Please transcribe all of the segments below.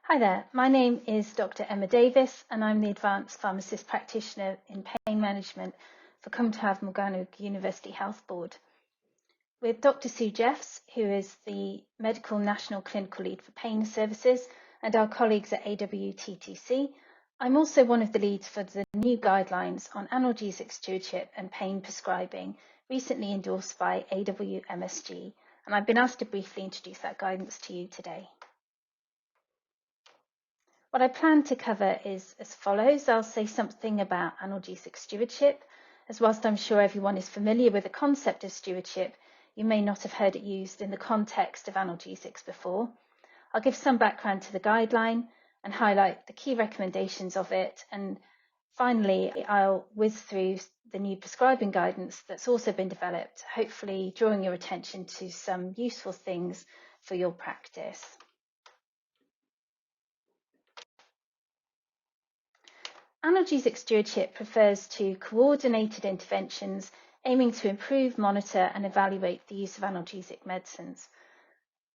Hi there, my name is Dr. Emma Davies and I'm the Advanced Pharmacist Practitioner in Pain Management for Cwmtaf Morgannwg University Health Board. With Dr. Sue Jeffs, who is the Medical National Clinical Lead for Pain Services, and our colleagues at AWTTC, I'm also one of the leads for the new guidelines on analgesic stewardship and pain prescribing, recently endorsed by AWMSG, and I've been asked to briefly introduce that guidance to you today. What I plan to cover is as follows. I'll say something about analgesic stewardship, as whilst I'm sure everyone is familiar with the concept of stewardship, you may not have heard it used in the context of analgesics before. I'll give some background to the guideline and highlight the key recommendations of it. And finally, I'll whiz through the new prescribing guidance that's also been developed, hopefully drawing your attention to some useful things for your practice. Analgesic stewardship refers to coordinated interventions aiming to improve, monitor and evaluate the use of analgesic medicines.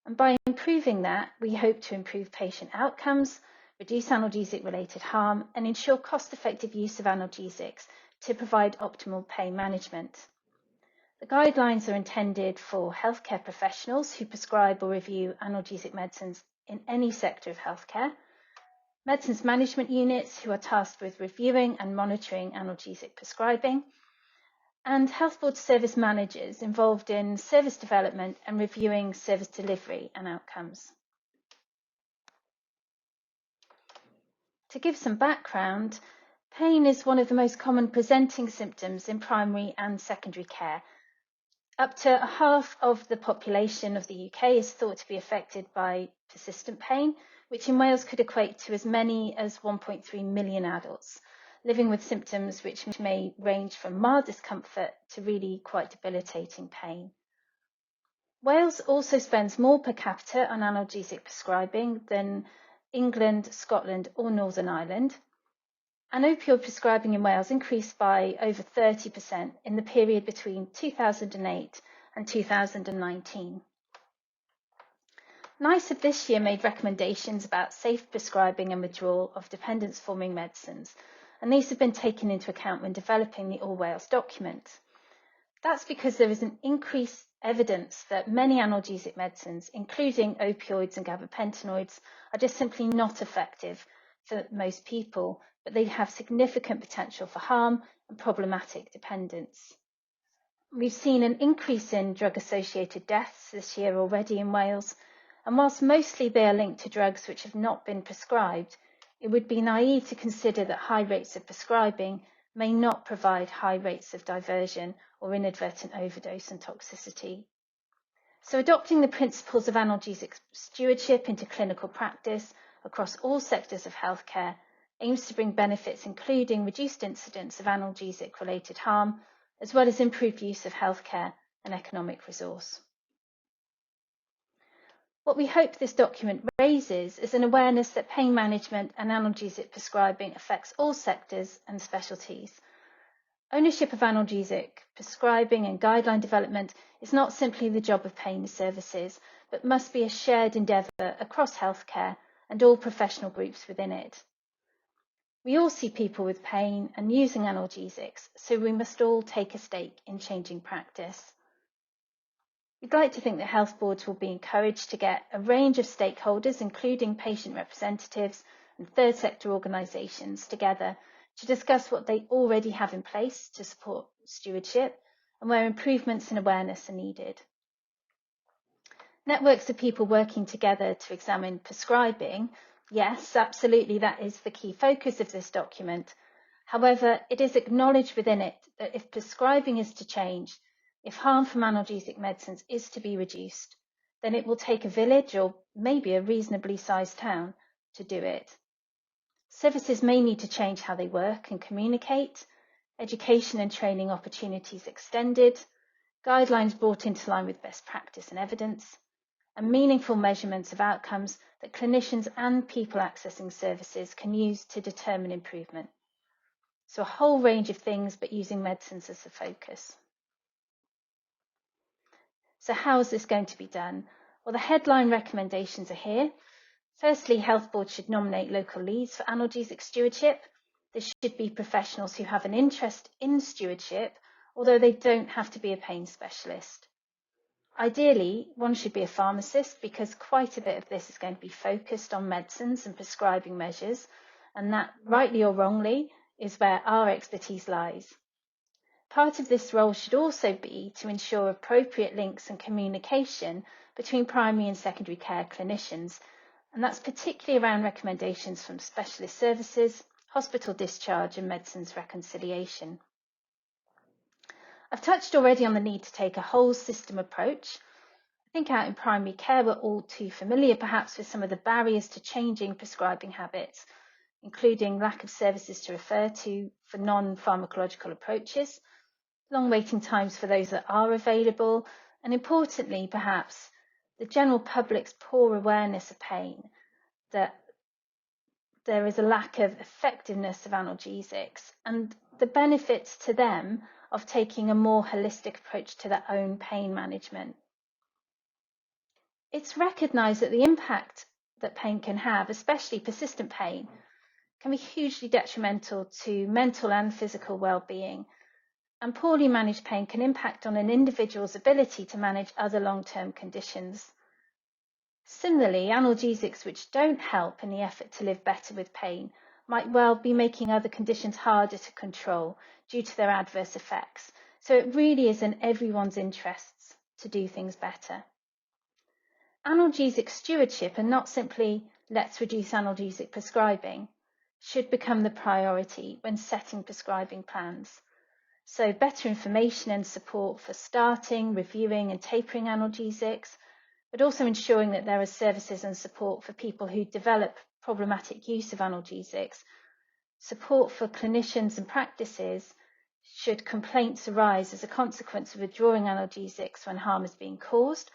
And by improving that, we hope to improve patient outcomes, reduce analgesic-related harm and ensure cost-effective use of analgesics to provide optimal pain management. The guidelines are intended for healthcare professionals who prescribe or review analgesic medicines in any sector of healthcare, medicines management units who are tasked with reviewing and monitoring analgesic prescribing, and health board service managers involved in service development and reviewing service delivery and outcomes. To give some background, pain is one of the most common presenting symptoms in primary and secondary care. Up to half of the population of the UK is thought to be affected by persistent pain, which in Wales could equate to as many as 1.3 million adults, living with symptoms which may range from mild discomfort to really quite debilitating pain. Wales also spends more per capita on analgesic prescribing than England, Scotland or Northern Ireland, and opioid prescribing in Wales increased by over 30% in the period between 2008 and 2019. NICE have this year made recommendations about safe prescribing and withdrawal of dependence-forming medicines, and these have been taken into account when developing the All Wales document. That's because there is an increased evidence that many analgesic medicines, including opioids and gabapentinoids, are just simply not effective for most people, but they have significant potential for harm and problematic dependence. We've seen an increase in drug-associated deaths this year already in Wales, and whilst mostly they are linked to drugs which have not been prescribed, it would be naive to consider that high rates of prescribing may not provide high rates of diversion or inadvertent overdose and toxicity. So adopting the principles of analgesic stewardship into clinical practice across all sectors of healthcare aims to bring benefits including reduced incidence of analgesic-related harm, as well as improved use of healthcare and economic resource. What we hope this document raises is an awareness that pain management and analgesic prescribing affects all sectors and specialties. Ownership of analgesic prescribing and guideline development is not simply the job of pain services, but must be a shared endeavour across healthcare and all professional groups within it. We all see people with pain and using analgesics, so we must all take a stake in changing practice. We'd like to think that health boards will be encouraged to get a range of stakeholders, including patient representatives and third sector organisations, together to discuss what they already have in place to support stewardship and where improvements in awareness are needed. Networks of people working together to examine prescribing, yes, absolutely, that is the key focus of this document. However, it is acknowledged within it that if prescribing is to change, if harm from analgesic medicines is to be reduced, then it will take a village or maybe a reasonably sized town to do it. Services may need to change how they work and communicate, education and training opportunities extended, guidelines brought into line with best practice and evidence, and meaningful measurements of outcomes that clinicians and people accessing services can use to determine improvement. So a whole range of things, but using medicines as a focus. So how is this going to be done? Well, the headline recommendations are here. Firstly, health boards should nominate local leads for analgesic stewardship. This should be professionals who have an interest in stewardship, although they don't have to be a pain specialist. Ideally, one should be a pharmacist because quite a bit of this is going to be focused on medicines and prescribing measures, and that, rightly or wrongly, is where our expertise lies. Part of this role should also be to ensure appropriate links and communication between primary and secondary care clinicians, and that's particularly around recommendations from specialist services, hospital discharge and medicines reconciliation. I've touched already on the need to take a whole system approach. I think out in primary care we're all too familiar perhaps with some of the barriers to changing prescribing habits, including lack of services to refer to for non-pharmacological approaches, long waiting times for those that are available, and importantly perhaps the general public's poor awareness of pain, that there is a lack of effectiveness of analgesics and the benefits to them of taking a more holistic approach to their own pain management. It's recognised that the impact that pain can have, especially persistent pain, can be hugely detrimental to mental and physical well-being, and poorly managed pain can impact on an individual's ability to manage other long-term conditions. Similarly, analgesics which don't help in the effort to live better with pain might well be making other conditions harder to control due to their adverse effects. So it really is in everyone's interests to do things better. Analgesic stewardship, and not simply let's reduce analgesic prescribing, should become the priority when setting prescribing plans. So better information and support for starting, reviewing and tapering analgesics, but also ensuring that there are services and support for people who develop problematic use of analgesics, support for clinicians and practices should complaints arise as a consequence of withdrawing analgesics when harm is being caused,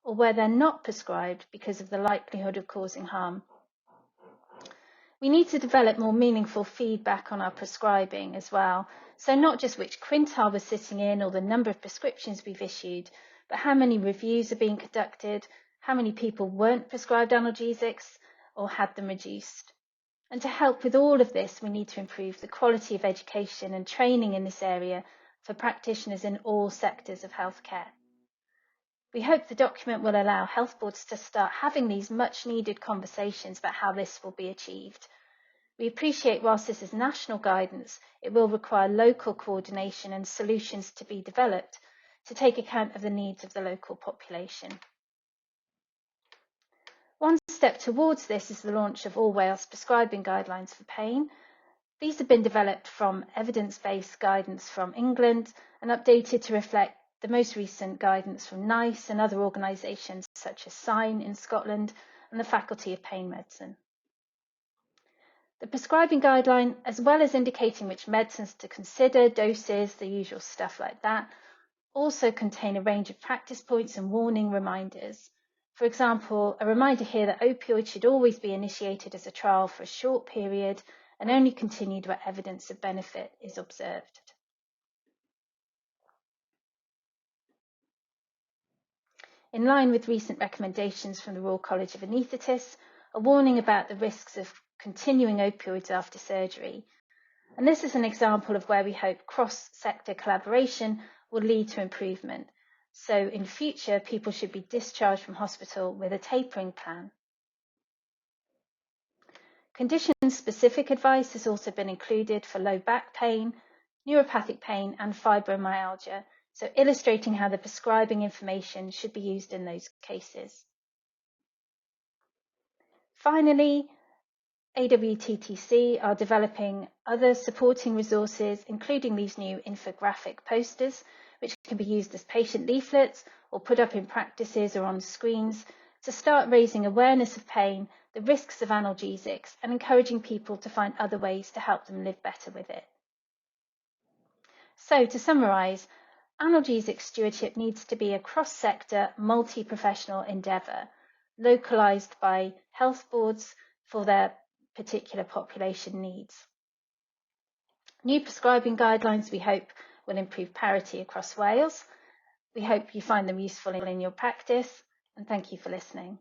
or where they're not prescribed because of the likelihood of causing harm. We need to develop more meaningful feedback on our prescribing as well. So not just which quintile we're sitting in or the number of prescriptions we've issued, but how many reviews are being conducted, how many people weren't prescribed analgesics or had them reduced. And to help with all of this, we need to improve the quality of education and training in this area for practitioners in all sectors of healthcare. We hope the document will allow health boards to start having these much needed conversations about how this will be achieved. We appreciate whilst this is national guidance, it will require local coordination and solutions to be developed to take account of the needs of the local population. One step towards this is the launch of All Wales Prescribing Guidelines for Pain. These have been developed from evidence-based guidance from England and updated to reflect the most recent guidance from NICE and other organisations such as SIGN in Scotland and the Faculty of Pain Medicine. The prescribing guideline, as well as indicating which medicines to consider, doses, the usual stuff like that, also contain a range of practice points and warning reminders. For example, a reminder here that opioids should always be initiated as a trial for a short period and only continued where evidence of benefit is observed. In line with recent recommendations from the Royal College of Anaesthetists, a warning about the risks of continuing opioids after surgery. And this is an example of where we hope cross-sector collaboration will lead to improvement. So in future, people should be discharged from hospital with a tapering plan. Condition-specific advice has also been included for low back pain, neuropathic pain and fibromyalgia, so illustrating how the prescribing information should be used in those cases. Finally, AWTTC are developing other supporting resources, including these new infographic posters, which can be used as patient leaflets or put up in practices or on screens to start raising awareness of pain, the risks of analgesics, and encouraging people to find other ways to help them live better with it. So to summarise, analgesic stewardship needs to be a cross-sector, multi-professional endeavour, localised by health boards for their particular population needs. New prescribing guidelines, we hope, will improve parity across Wales. We hope you find them useful in your practice, and thank you for listening.